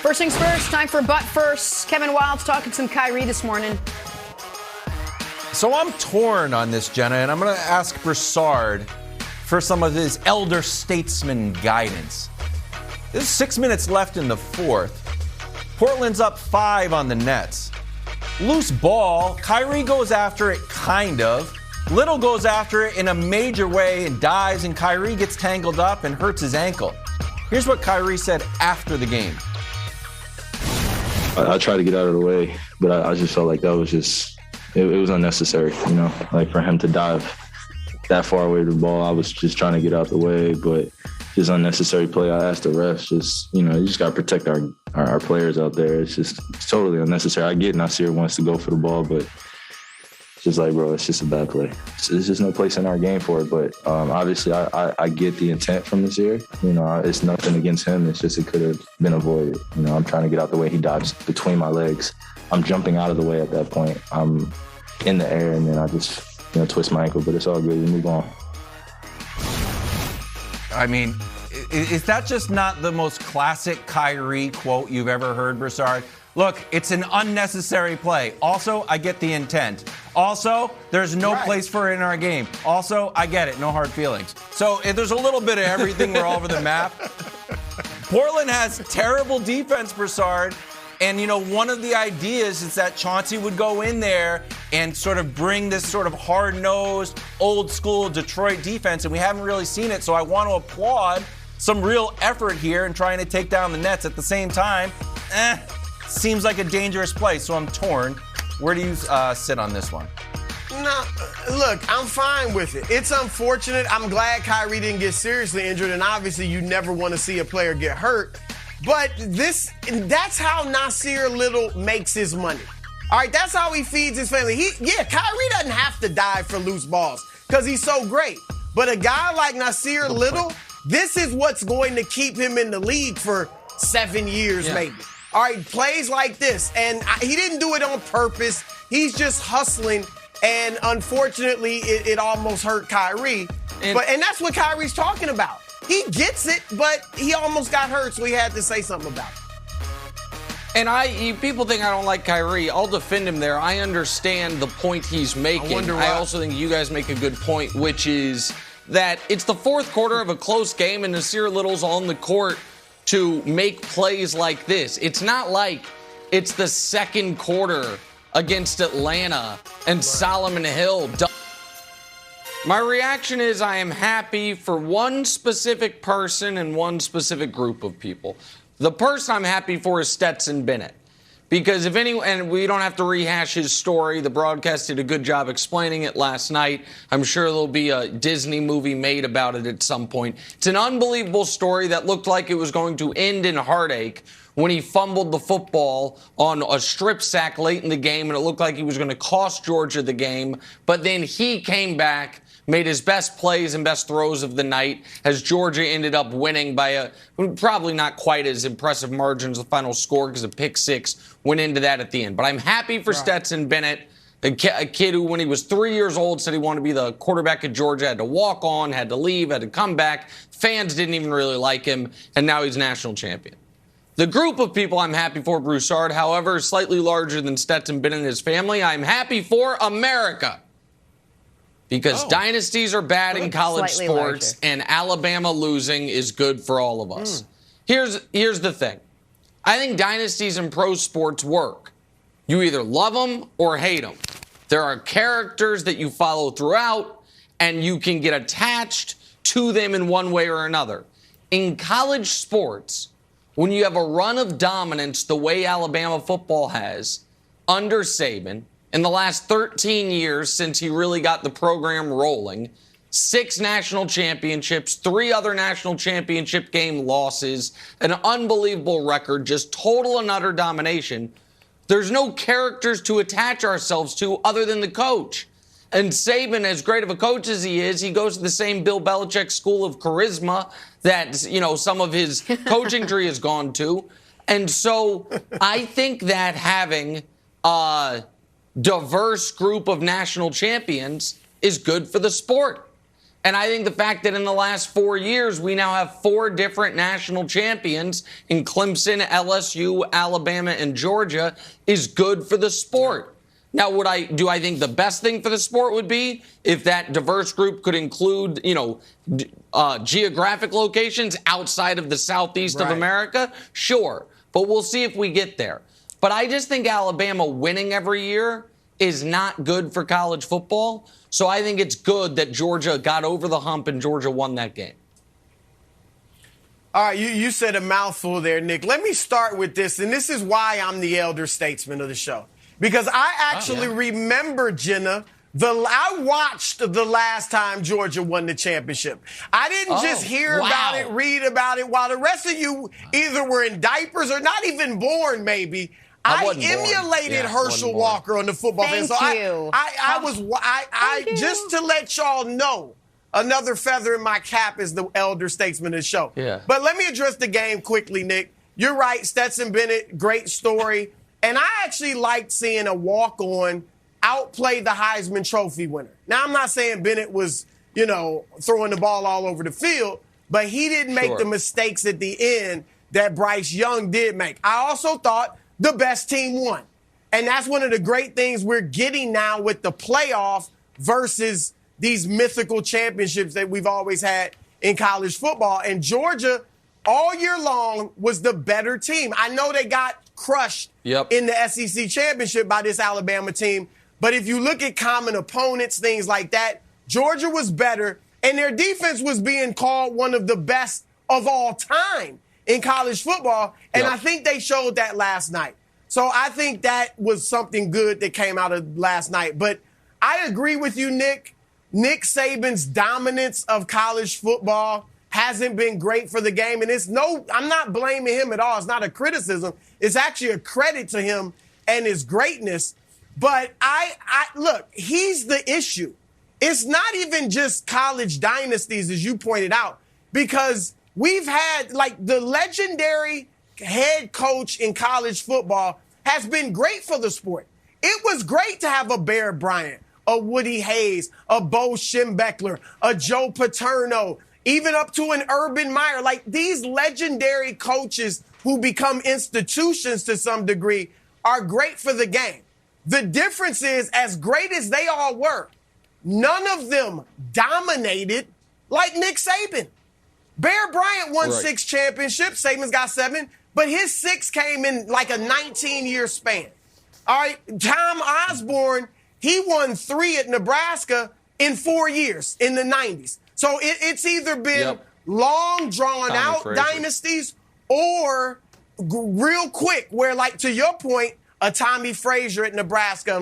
First things first, time for But First. Kevin Wild's talking some Kyrie this morning. So I'm torn on this, Jenna, and I'm going to ask Broussard for some of his elder statesman guidance. There's 6 minutes left in the fourth. Portland's up 5 on the Nets. Loose ball. Kyrie goes after it, kind of. Little goes after it in a major way and dives, and Kyrie gets tangled up and hurts his ankle. Here's what Kyrie said after the game. I tried to get out of the way, but I just felt like that was just, it was unnecessary, you know, like for him to dive that far away from the ball. I was just trying to get out the way, but just unnecessary play. I asked the refs, you just got to protect our players out there. It's totally unnecessary. I get Nasir wants to go for the ball, but it's just like, bro, it's just a bad play. There's just no place in our game for it. But obviously, I get the intent from Nasir. You know, it's nothing against him. It's just it could have been avoided. You know, I'm trying to get out the way. He dives between my legs. I'm jumping out of the way at that point. I'm in the air, and then I just, twist my ankle. But it's all good. We move on. I mean, is that just not the most classic Kyrie quote you've ever heard, Broussard? Look, it's an unnecessary play. Also, I get the intent. Also, there's no place for it in our game. Also, I get it. No hard feelings. So there's a little bit of everything. We're all over the map. Portland has terrible defense, Broussard. And, one of the ideas is that Chauncey would go in there and sort of bring this sort of hard-nosed, old-school Detroit defense, and we haven't really seen it. So I want to applaud some real effort here in trying to take down the Nets. At the same time, seems like a dangerous play, so I'm torn. Where do you sit on this one? No, look, I'm fine with it. It's unfortunate. I'm glad Kyrie didn't get seriously injured, and obviously you never want to see a player get hurt. But that's how Nasir Little makes his money. All right, that's how he feeds his family. Kyrie doesn't have to dive for loose balls because he's so great. But a guy like Nasir Little, this is what's going to keep him in the league for 7 years maybe. All right, plays like this. And he didn't do it on purpose. He's just hustling. And unfortunately, it almost hurt Kyrie. And that's what Kyrie's talking about. He gets it, but he almost got hurt, so he had to say something about it. And people think I don't like Kyrie. I'll defend him there. I understand the point he's making. I also think you guys make a good point, which is that it's the fourth quarter of a close game, and Nasir Little's on the court to make plays like this. It's not like it's the second quarter against Atlanta and Solomon Hill. My reaction is I am happy for one specific person and one specific group of people. The person I'm happy for is Stetson Bennett. Because if anyone, and we don't have to rehash his story, the broadcast did a good job explaining it last night. I'm sure there'll be a Disney movie made about it at some point. It's an unbelievable story that looked like it was going to end in heartache when he fumbled the football on a strip sack late in the game, and it looked like he was going to cost Georgia the game. But then he came back, made his best plays and best throws of the night as Georgia ended up winning by a probably not quite as impressive margin as the final score because a pick six went into that at the end. But I'm happy for Stetson Bennett, a kid who, when he was 3 years old, said he wanted to be the quarterback of Georgia, had to walk on, had to leave, had to come back. Fans didn't even really like him, and now he's national champion. The group of people I'm happy for, Broussard, however, is slightly larger than Stetson Bennett and his family. I'm happy for America. Because dynasties are bad in college sports, and Alabama losing is good for all of us. Here's the thing. I think dynasties in pro sports work. You either love them or hate them. There are characters that you follow throughout, and you can get attached to them in one way or another. In college sports, when you have a run of dominance the way Alabama football has under Saban, in the last 13 years since he really got the program rolling, 6 national championships, 3 other national championship game losses, an unbelievable record, just total and utter domination. There's no characters to attach ourselves to other than the coach. And Saban, as great of a coach as he is, he goes to the same Bill Belichick school of charisma that, some of his coaching tree has gone to. And so I think that having diverse group of national champions is good for the sport. And I think the fact that in the last 4 years, we now have 4 different national champions in Clemson, LSU, Alabama, and Georgia is good for the sport. Now, do I think the best thing for the sport would be if that diverse group could include, geographic locations outside of the southeast of America? Sure. But we'll see if we get there. But I just think Alabama winning every year is not good for college football. So I think it's good that Georgia got over the hump and Georgia won that game. All right, you said a mouthful there, Nick. Let me start with this, and this is why I'm the elder statesman of the show. Because I actually remember, Jenna, I watched the last time Georgia won the championship. I didn't just hear about it, read about it, while the rest of you either were in diapers or not even born, maybe. I emulated Herschel Walker on the football field. So I just to let y'all know, another feather in my cap is the elder statesman of the show. Yeah. But let me address the game quickly, Nick. You're right, Stetson Bennett, great story. And I actually liked seeing a walk-on outplay the Heisman Trophy winner. Now, I'm not saying Bennett was, throwing the ball all over the field, but he didn't make the mistakes at the end that Bryce Young did make. I also thought the best team won. And that's one of the great things we're getting now with the playoff versus these mythical championships that we've always had in college football. And Georgia, all year long, was the better team. I know they got crushed in the SEC championship by this Alabama team. But if you look at common opponents, things like that, Georgia was better. And their defense was being called one of the best of all time in college football, and I think they showed that last night. So I think that was something good that came out of last night. But I agree with you, Nick. Nick Saban's dominance of college football hasn't been great for the game, and I'm not blaming him at all. It's not a criticism. It's actually a credit to him and his greatness. But look, he's the issue. It's not even just college dynasties, as you pointed out, because we've had, the legendary head coach in college football has been great for the sport. It was great to have a Bear Bryant, a Woody Hayes, a Bo Schembechler, a Joe Paterno, even up to an Urban Meyer. These legendary coaches who become institutions to some degree are great for the game. The difference is, as great as they all were, none of them dominated like Nick Saban. Bear Bryant won 6 championships. Saban's got 7. But his 6 came in a 19-year span. All right, Tom Osborne, he won 3 at Nebraska in 4 years in the 90s. So it's either been long, drawn-out dynasties or real quick, where, to your point, a Tommy Frazier at Nebraska,